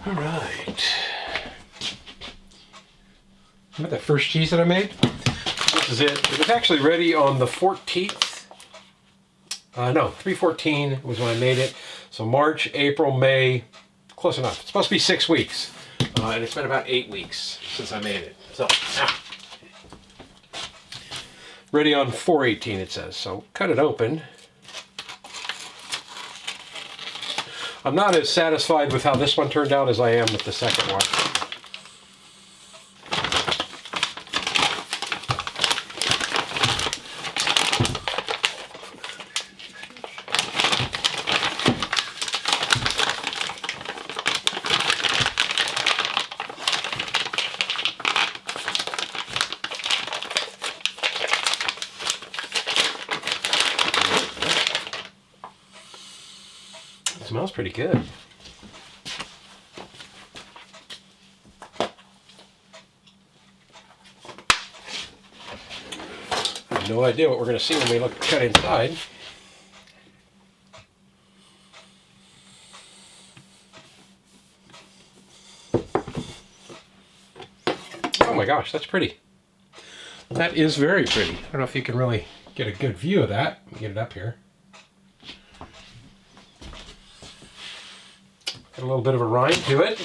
All right. Remember that first cheese that I made? This is it. It was actually ready on the 14th. No, 3/14 was when I made it. So March, April, May, close enough. It's supposed to be 6 weeks. And it's been about 8 weeks since I made it. So, ready on 4/18 it says. So cut it open. I'm not as satisfied with how this one turned out as I am with the second one. It smells pretty good. I have no idea what we're going to see when we look cut inside. Oh my gosh, that's pretty. That is very pretty. I don't know if you can really get a good view of that. Let me get it up here. Got a little bit of a rind to it.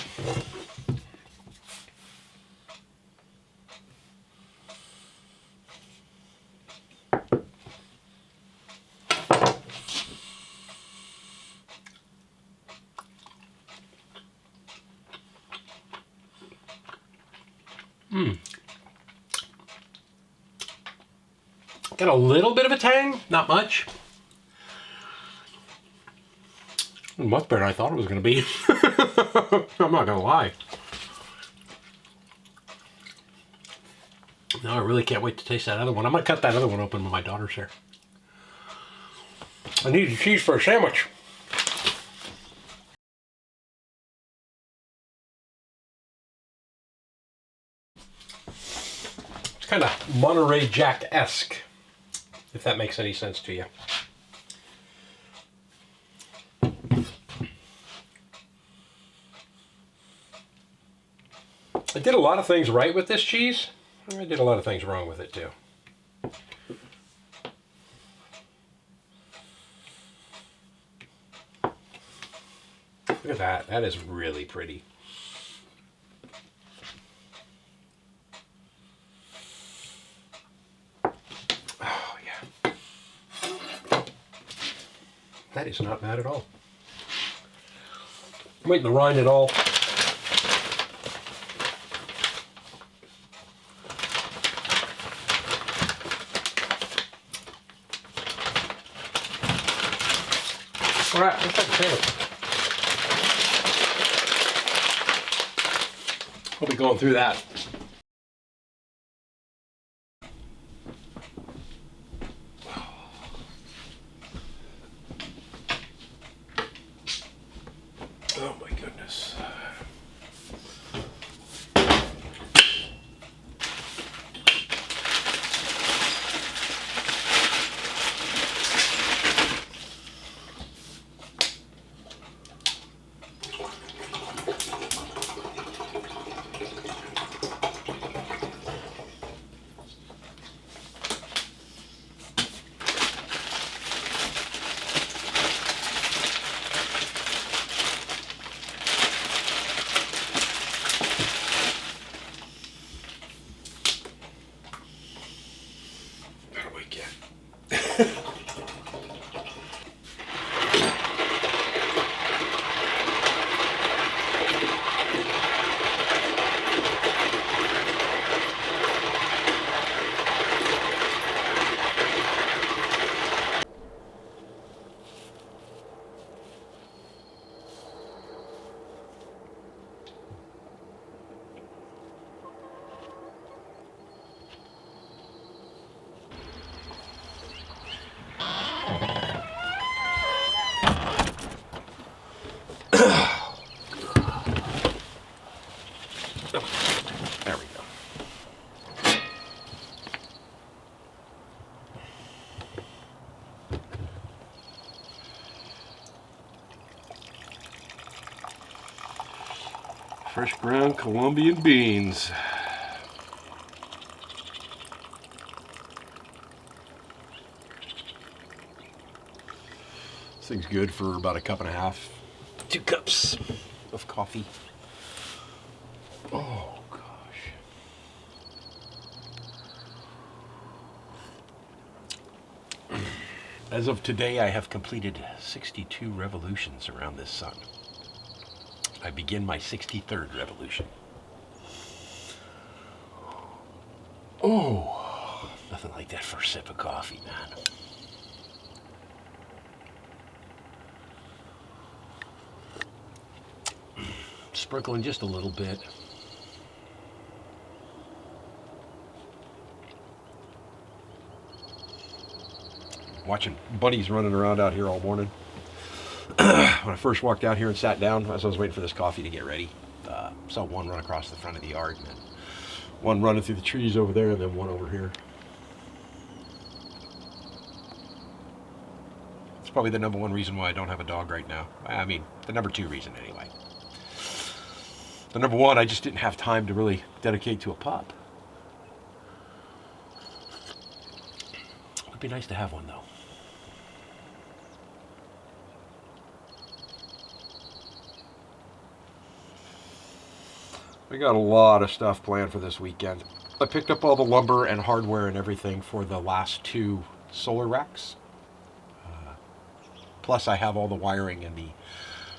Got a little bit of a tang, not much. Much better than I thought it was going to be. I'm not going to lie. Now I really can't wait to taste that other one. I'm going to cut that other one open when my daughter's here. I need the cheese for a sandwich. It's kind of Monterey Jack-esque, if that makes any sense to you. I did a lot of things right with this cheese. I did a lot of things wrong with it too. Look at that. That is really pretty. Oh yeah. That is not bad at all. I'm waiting to rind it all. All right, let's take a sandwich. We'll be going through that. Oh my goodness. Fresh ground Colombian beans. This thing's good for about a cup and a half, 2 cups of coffee. Oh gosh. As of today, I have completed 62 revolutions around this sun. I begin my 63rd revolution. Oh, nothing like that first sip of coffee, man. Sprinkling just a little bit. Watching bunnies running around out here all morning. When I first walked out here and sat down, as I was waiting for this coffee to get ready, saw one run across the front of the yard, and then one running through the trees over there, and then one over here. It's probably the number one reason why I don't have a dog right now. I mean, the number 2 reason anyway. The number 1, I just didn't have time to really dedicate to a pup. It would be nice to have one, though. We got a lot of stuff planned for this weekend. I picked up all the lumber and hardware and everything for the last 2 solar racks. Plus I have all the wiring and the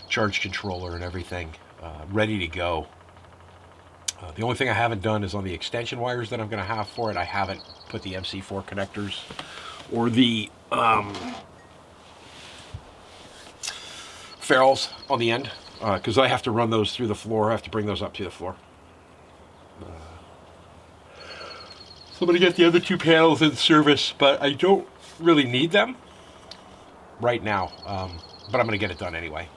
charge controller and everything ready to go. The only thing I haven't done is on the extension wires that I'm going to have for it. I haven't put the MC4 connectors or the ferrules on the end, because I have to run those through the floor. I have to bring those up to the floor. So I'm going to get the other 2 panels in service, but I don't really need them right now, but I'm going to get it done anyway.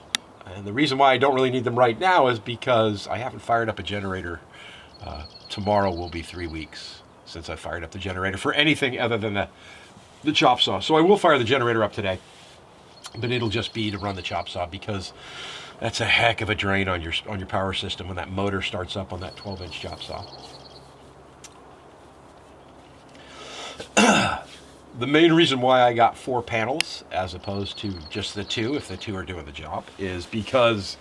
And the reason why I don't really need them right now is because I haven't fired up a generator. Tomorrow will be 3 weeks since I fired up the generator for anything other than the chop saw. So I will fire the generator up today, but it'll just be to run the chop saw, because that's a heck of a drain on your power system when that motor starts up on that 12-inch chop saw. The main reason why I got 4 panels as opposed to just the 2, if the 2 are doing the job, is because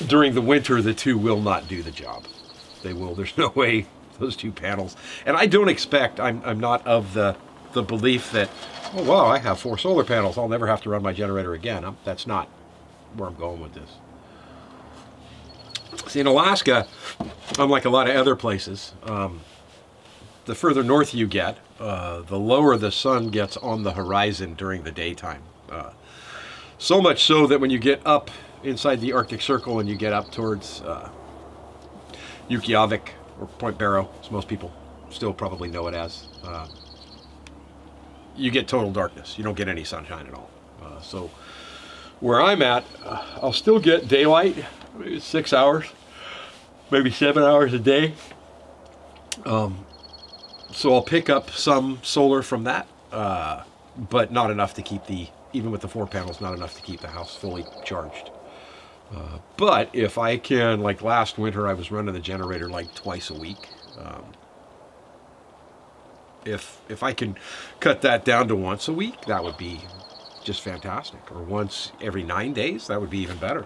during the winter the 2 will not do the job. They will. There's no way those 2 panels. And I don't expect. I'm not of the belief that, oh wow, I have 4 solar panels, I'll never have to run my generator again. That's not where I'm going with this. See, in Alaska, unlike a lot of other places, the further north you get, the lower the sun gets on the horizon during the daytime. So much so that when you get up inside the Arctic Circle and you get up towards Yukiavik, or Point Barrow, as most people still probably know it as, you get total darkness. You don't get any sunshine at all. So where I'm at, I'll still get daylight, maybe 6 hours, maybe 7 hours a day. So I'll pick up some solar from that, but not enough to keep even with the 4 panels, not enough to keep the house fully charged. But if I can, like last winter, I was running the generator like twice a week. If I can cut that down to once a week, that would be just fantastic. Or once every 9 days, that would be even better.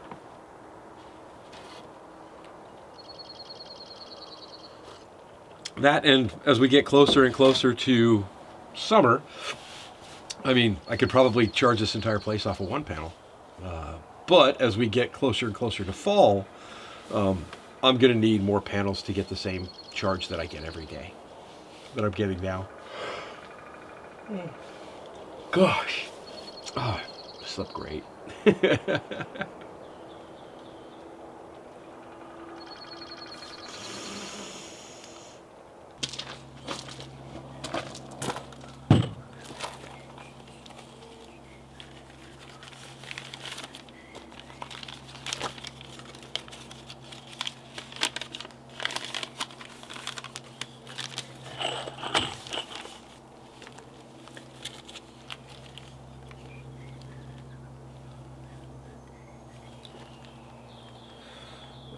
That, and as we get closer and closer to summer, I mean, I could probably charge this entire place off of 1 panel. But as we get closer and closer to fall, I'm going to need more panels to get the same charge that I get every day, that I'm getting now. Gosh. Oh, I slept great.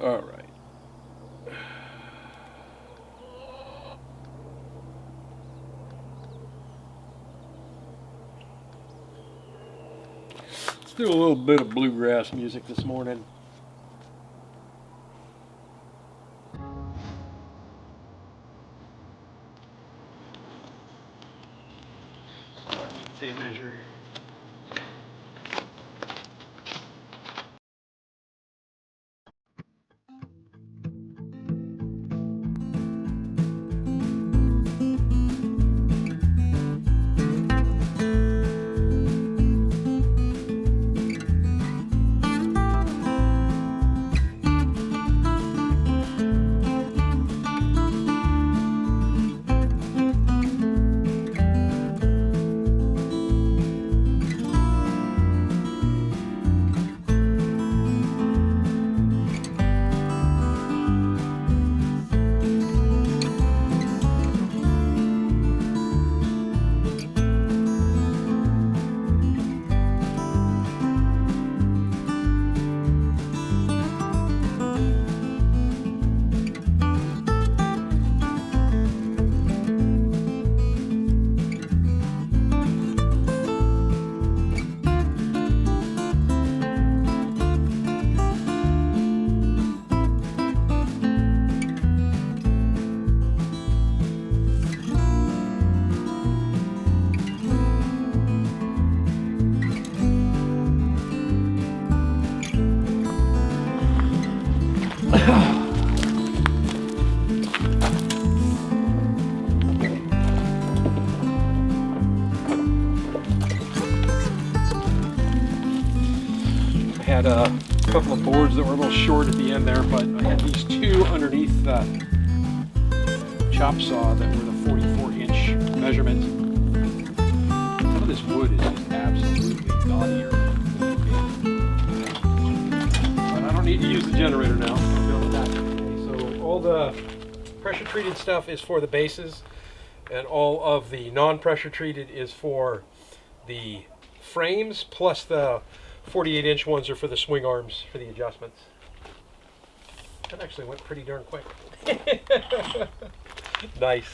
All right. Let's do a little bit of bluegrass music this morning. Tape measure. Had a couple of boards that were a little short at the end there, but I had these two underneath the chop saw that were the 44-inch measurement. Some of this wood is just absolutely gaudier. But I don't need to use the generator now. I'm done with that. So all the pressure treated stuff is for the bases, and all of the non-pressure treated is for the frames, plus the 48-inch ones are for the swing arms for the adjustments. That actually went pretty darn quick. Nice.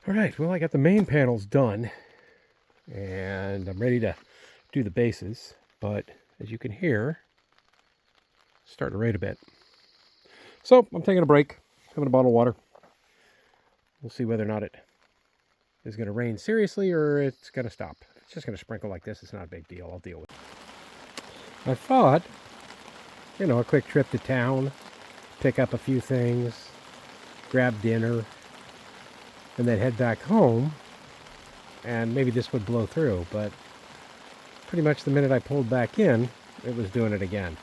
Alright, well I got the main panels done and I'm ready to do the bases, but as you can hear, it's starting to rain a bit. So I'm taking a break, having a bottle of water. We'll see whether or not it is going to rain seriously or it's going to stop. If it's just going to sprinkle like this, it's not a big deal. I'll deal with it. I thought, you know, a quick trip to town, pick up a few things, grab dinner, and then head back home, and maybe this would blow through, but pretty much the minute I pulled back in, it was doing it again.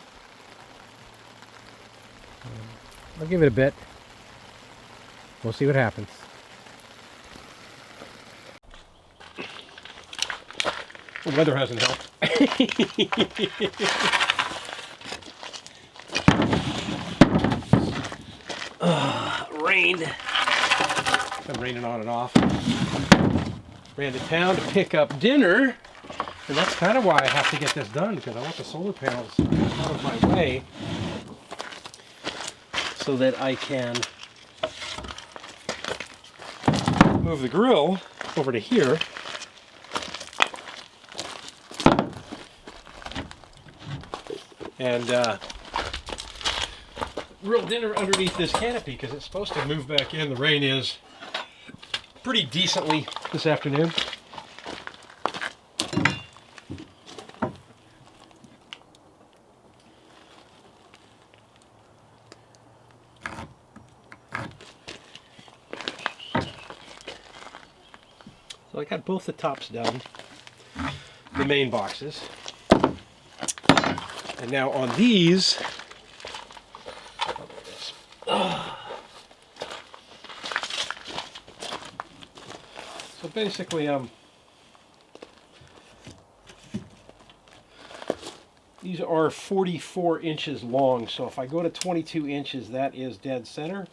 I'll give it a bit. We'll see what happens. The weather hasn't helped. Rained. Been raining on and off. Ran to town to pick up dinner, and that's kind of why I have to get this done, because I want the solar panels out of my way so that I can move the grill over to here and grill dinner underneath this canopy, because it's supposed to move back in. The rain is pretty decently this afternoon. So I got both the tops done, the main boxes. And now on these, so basically these are 44 inches long, so if I go to 22 inches, that is dead center.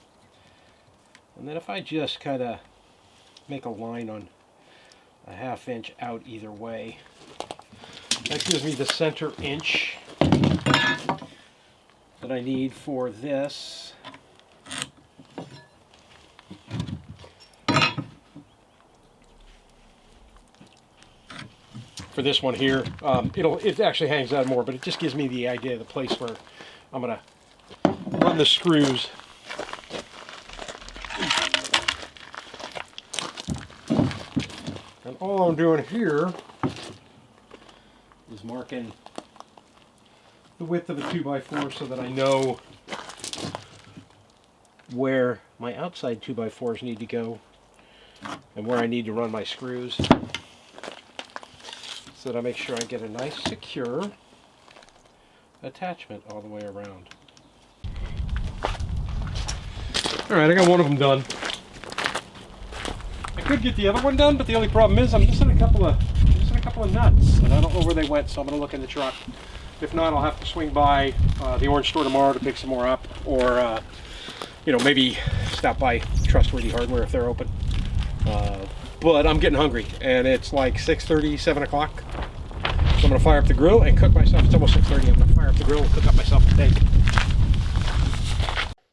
And then if I just kind of make a line on a ½ inch out either way, that gives me the center inch that I need for this. For this one here, it actually hangs out more, but it just gives me the idea of the place where I'm gonna run the screws. And all I'm doing here is marking the width of a 2x4 so that I know where my outside 2x4s need to go and where I need to run my screws, so that I make sure I get a nice secure attachment all the way around. Alright, I got one of them done. I could get the other one done, but the only problem is I'm missing a couple of nuts, and I don't know where they went, so I'm going to look in the truck. If not, I'll have to swing by the orange store tomorrow to pick some more up, or you know, maybe stop by Trustworthy Hardware if they're open. But I'm getting hungry, and it's like 6:30, 7 o'clock. So I'm going to fire up the grill and cook myself. It's almost 6:30. I'm going to fire up the grill and cook up myself a steak.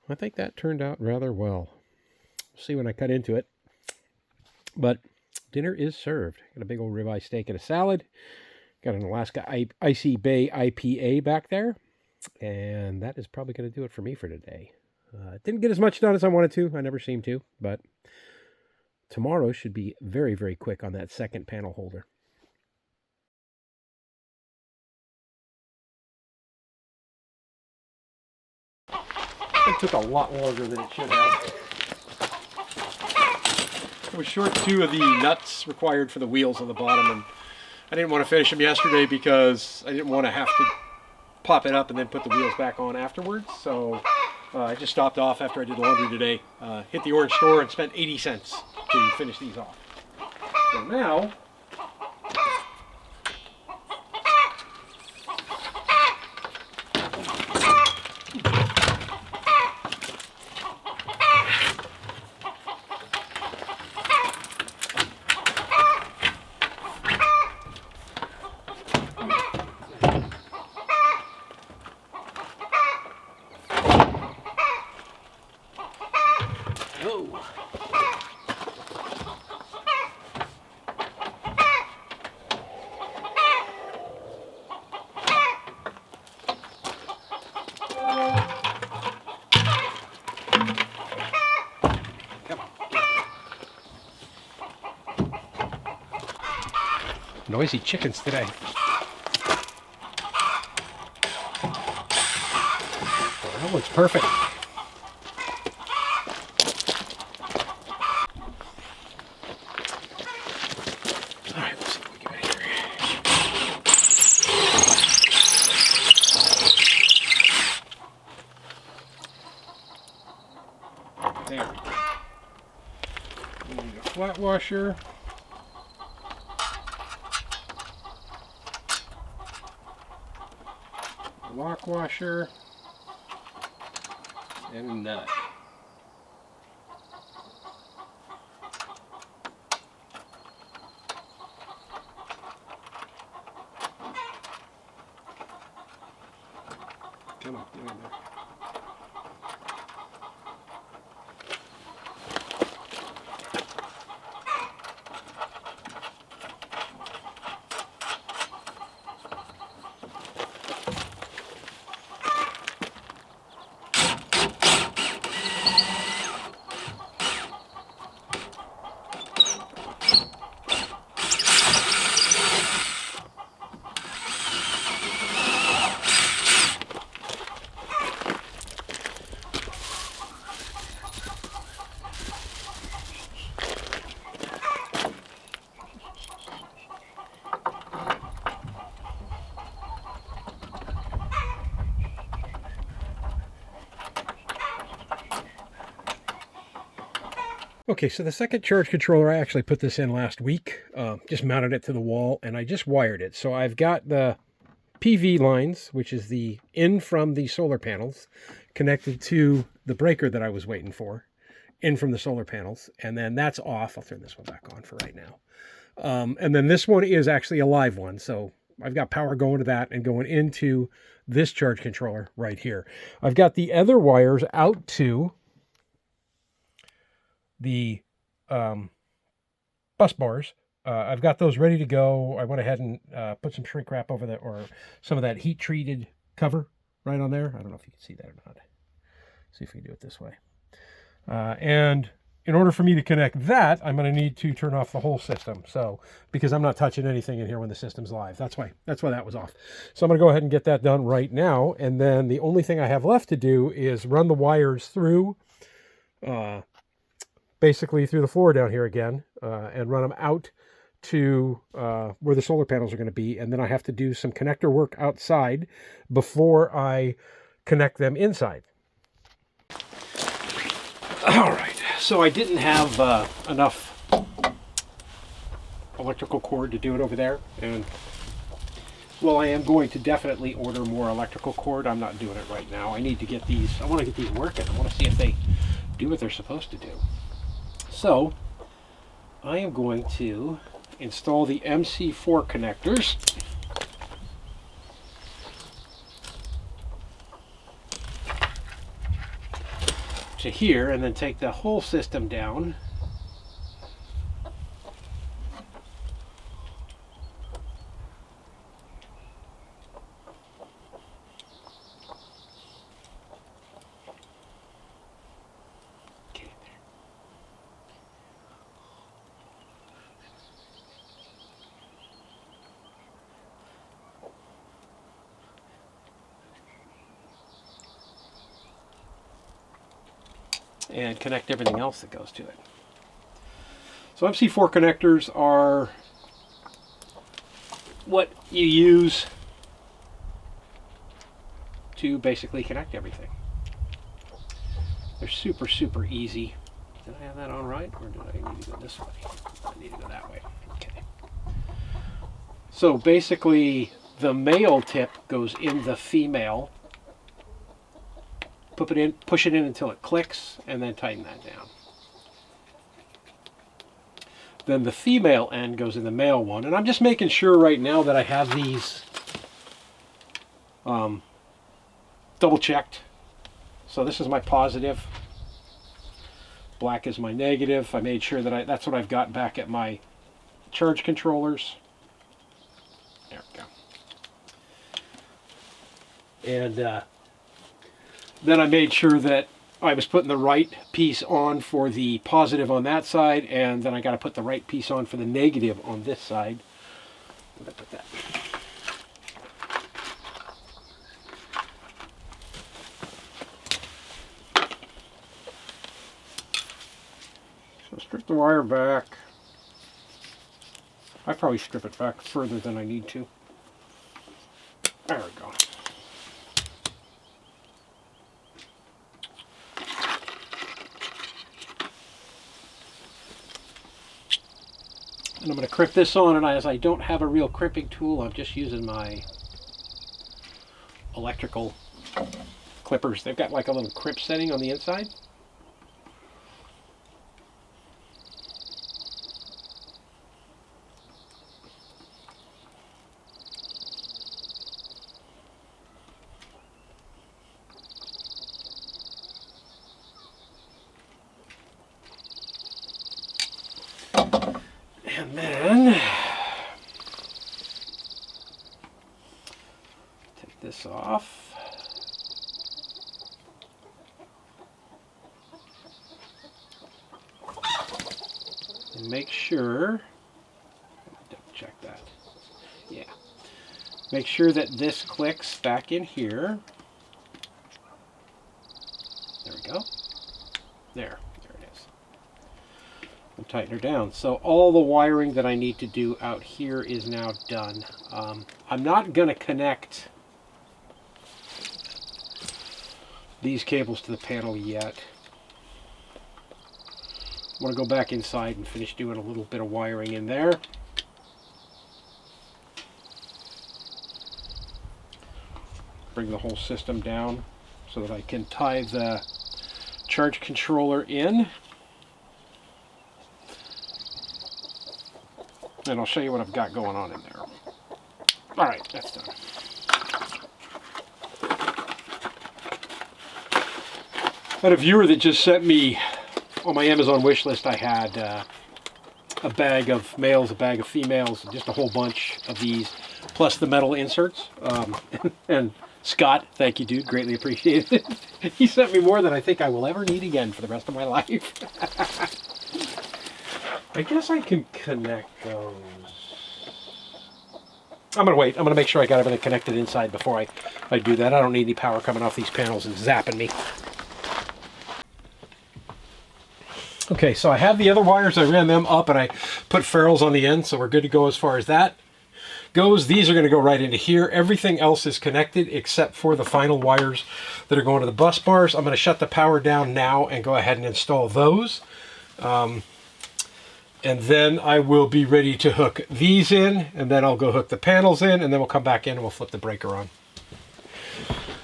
I think that turned out rather well. We'll see when I cut into it. But dinner is served. Got a big old ribeye steak and a salad. Got an Alaska Icy Bay IPA back there. And that is probably going to do it for me for today. Didn't get as much done as I wanted to. I never seem to. But tomorrow should be very, very quick on that second panel holder. It took a lot longer than it should have. I was short 2 of the nuts required for the wheels on the bottom, and I didn't want to finish them yesterday because I didn't want to have to pop it up and then put the wheels back on afterwards. So I just stopped off after I did laundry today, hit the orange store and spent 80 cents to finish these off. So now, Noisy chickens today. That looks perfect. All right, let's see what we get here. There we go. We need a flat washer. A lock washer. And a nut. Come on, get in there. Okay, so the second charge controller, I actually put this in last week. Just mounted it to the wall, and I just wired it. So I've got the PV lines, which is the in from the solar panels, connected to the breaker that I was waiting for, in from the solar panels, and then that's off. I'll turn this one back on for right now. And then this one is actually a live one, so I've got power going to that and going into this charge controller right here. I've got the other wires out to the bus bars. I've got those ready to go. I went ahead and put some shrink wrap over that, or some of that heat treated cover right on there. I don't know if you can see that or not. See if we can do it this way. And in order for me to connect that, I'm going to need to turn off the whole system. So, because I'm not touching anything in here when the system's live. That's why that was off. So I'm going to go ahead and get that done right now. And then the only thing I have left to do is run the wires through, basically through the floor down here again, and run them out to where the solar panels are going to be. And then I have to do some connector work outside before I connect them inside. All right, so I didn't have enough electrical cord to do it over there, and well, I am going to definitely order more electrical cord. I'm not doing it right now. I need to get these, I want to get these working. I want to see if they do what they're supposed to do. So I am going to install the MC4 connectors. To here, and then take the whole system down. Get in there. And connect everything else that goes to it. So MC4 connectors are what you use to basically connect everything. They're super, super easy. Did I have that on right, or did I need to go this way? I need to go that way. Okay. So basically, the male tip goes in the female. Push it in until it clicks, and then tighten that down. Then the female end goes in the male one, and I'm just making sure right now that I have these double checked. So this is my positive, black is my negative. I made sure that that's what I've got back at my charge controllers. There we go. And then I made sure that I was putting the right piece on for the positive on that side, and then I got to put the right piece on for the negative on this side. Where'd I put that? So strip the wire back. I probably strip it back further than I need to. There we go. And I'm going to crimp this on, and as I don't have a real crimping tool, I'm just using my electrical clippers. They've got like a little crimp setting on the inside. And then take this off. And make sure, double check that. Yeah. Make sure that this clicks back in here. There we go. There it is. And tighten her down. So all the wiring that I need to do out here is now done. I'm not going to connect these cables to the panel yet. I want to go back inside and finish doing a little bit of wiring in there. Bring the whole system down so that I can tie the charge controller in. And I'll show you what I've got going on in there. All right, that's done. I had a viewer that just sent me, on my Amazon wish list, I had a bag of males, a bag of females, just a whole bunch of these, plus the metal inserts. And Scott, thank you, dude, greatly appreciated it. He sent me more than I think I will ever need again for the rest of my life. I guess I can connect those. I'm going to wait. I'm going to make sure I got everything connected inside before I do that. I don't need any power coming off these panels and zapping me. Okay, so I have the other wires. I ran them up and I put ferrules on the end, so we're good to go as far as that goes. These are going to go right into here. Everything else is connected except for the final wires that are going to the bus bars. I'm going to shut the power down now and go ahead and install those. And then I will be ready to hook these in, and then I'll go hook the panels in, and then we'll come back in and we'll flip the breaker on.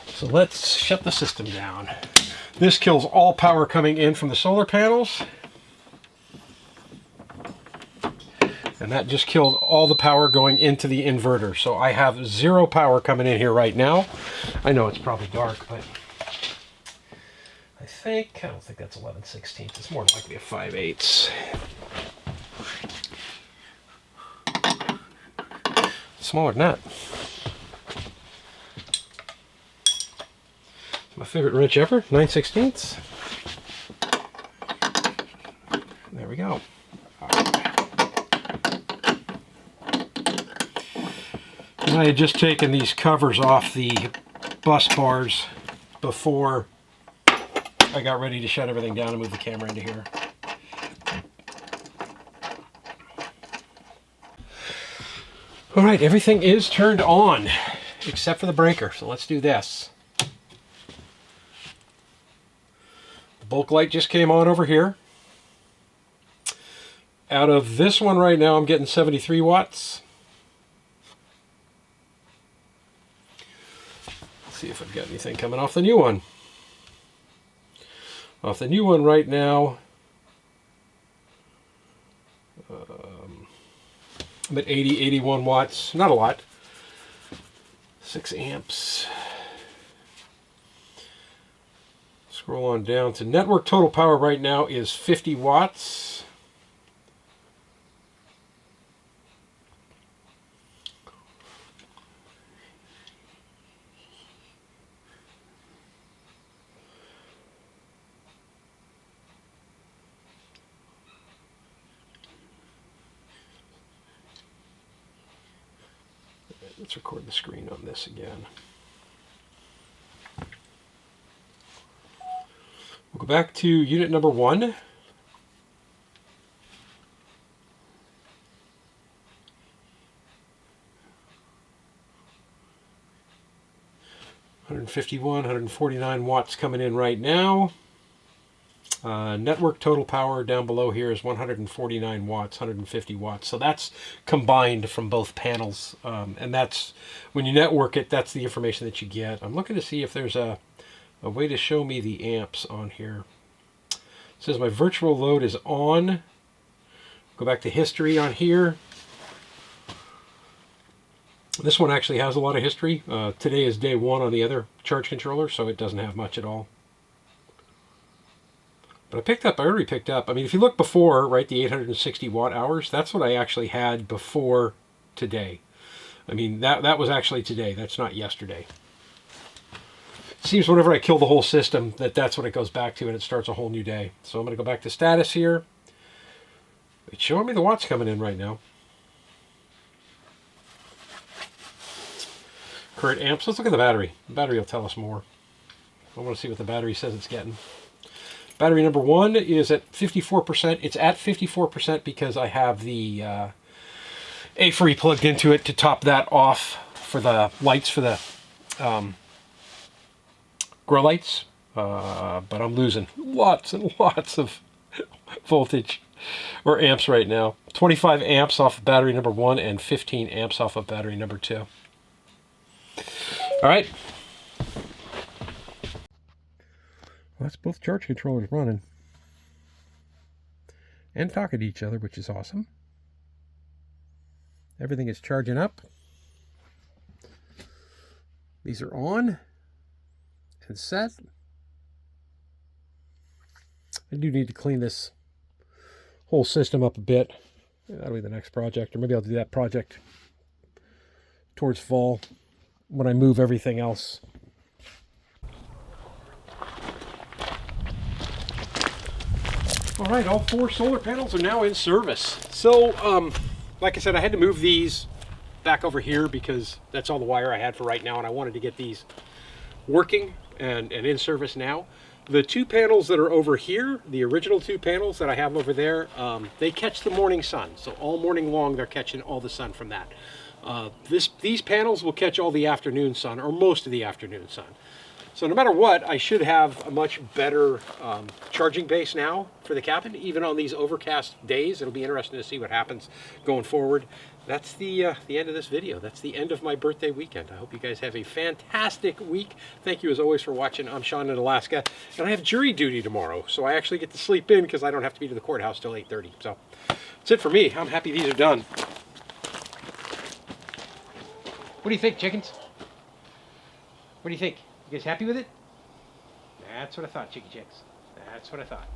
So let's shut the system down. This kills all power coming in from the solar panels. And that just killed all the power going into the inverter. So I have zero power coming in here right now. I know it's probably dark, but I don't think that's 11/16. It's more likely a 5/8. Smaller than that. My favorite wrench ever, 9/16. There we go. And I had just taken these covers off the bus bars before I got ready to shut everything down and move the camera into here. All right, everything is turned on except for the breaker, so let's do this. The bulk light just came on over here. Out of this one right now, I'm getting 73 watts. Let's see if I've got anything coming off the new one. Off the new one right now, I'm at 81 watts, not a lot. 6 amps. Scroll on down to network total power right now is 50 watts. Let's record the screen on this again. We'll go back to unit number 1. $151, 149 watts coming in right now. Network total power down below here is 149 watts, 150 watts. So that's combined from both panels. And that's, when you network it, that's the information that you get. I'm looking to see if there's a way to show me the amps on here. It says my virtual load is on. Go back to history on here. This one actually has a lot of history. Today is day 1 on the other charge controller, so it doesn't have much at all. But I already picked up, I mean, if you look before, right, the 860 watt hours, that's what I actually had before today. I mean, that was actually today. That's not yesterday. It seems whenever I kill the whole system, that's what it goes back to, and it starts a whole new day. So I'm going to go back to status here. It's showing me the watts coming in right now. Current amps. Let's look at the battery. The battery will tell us more. I want to see what the battery says it's getting. Battery number 1 is at 54%. It's at 54% because I have the A-free plugged into it to top that off for the lights, for the grow lights. But I'm losing lots and lots of voltage or amps right now. 25 amps off of battery number 1 and 15 amps off of battery number 2. All right. Well, that's both charge controllers running and talking to each other, which is awesome. Everything is charging up. These are on and set. I do need to clean this whole system up a bit. That'll be the next project, or maybe I'll do that project towards fall when I move everything else. All right, all 4 solar panels are now in service. So, like I said, I had to move these back over here because that's all the wire I had for right now, and I wanted to get these working and in service now. The 2 panels that are over here, the original 2 panels that I have over there, they catch the morning sun. So all morning long, they're catching all the sun from that. These panels will catch all the afternoon sun, or most of the afternoon sun. So no matter what, I should have a much better charging base now for the cabin, even on these overcast days. It'll be interesting to see what happens going forward. That's the end of this video. That's the end of my birthday weekend. I hope you guys have a fantastic week. Thank you as always for watching. I'm Sean in Alaska, and I have jury duty tomorrow, so I actually get to sleep in because I don't have to be to the courthouse till 8:30. So that's it for me. I'm happy these are done. What do you think, chickens? What do you think? You guys happy with it? That's what I thought, chicky chicks. That's what I thought.